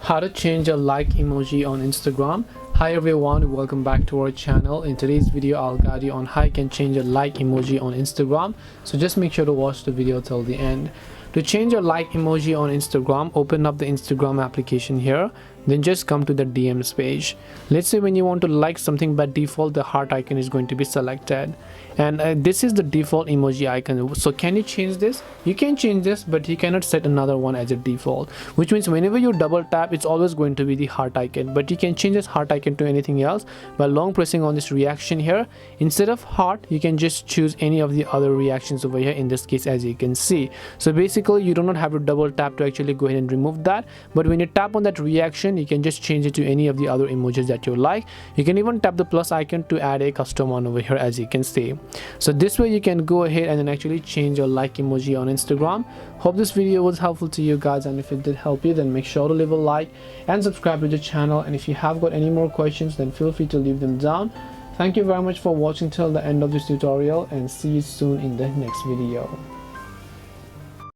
How to change a like emoji on Instagram. Hi everyone, welcome back to our channel. In today's video I'll guide you on how you can change a like emoji on Instagram, so just make sure to watch the video till the end. To change your like emoji on Instagram, open up the Instagram application here, then just come to the DMs page. Let's say when you want to like something, by default the heart icon is going to be selected, and this is the default emoji icon. So can you change this? You can change this, but you cannot set another one as a default, which means whenever you double tap it's always going to be the heart icon, but you can change this heart icon to anything else by long pressing on this reaction here. Instead of heart, you can just choose any of the other reactions over here, in this case as you can see. So basically you do not have to double tap to actually go ahead and remove that, but when you tap on that reaction you can just change it to any of the other emojis that you like. You can even tap the plus icon to add a custom one over here, as you can see. So this way you can go ahead and then actually change your like emoji on Instagram. Hope this video was helpful to you guys, and if it did help you, then make sure to leave a like and subscribe to the channel. And if you have got any more questions, then feel free to leave them down. Thank you very much for watching till the end of this tutorial, and see you soon in the next video.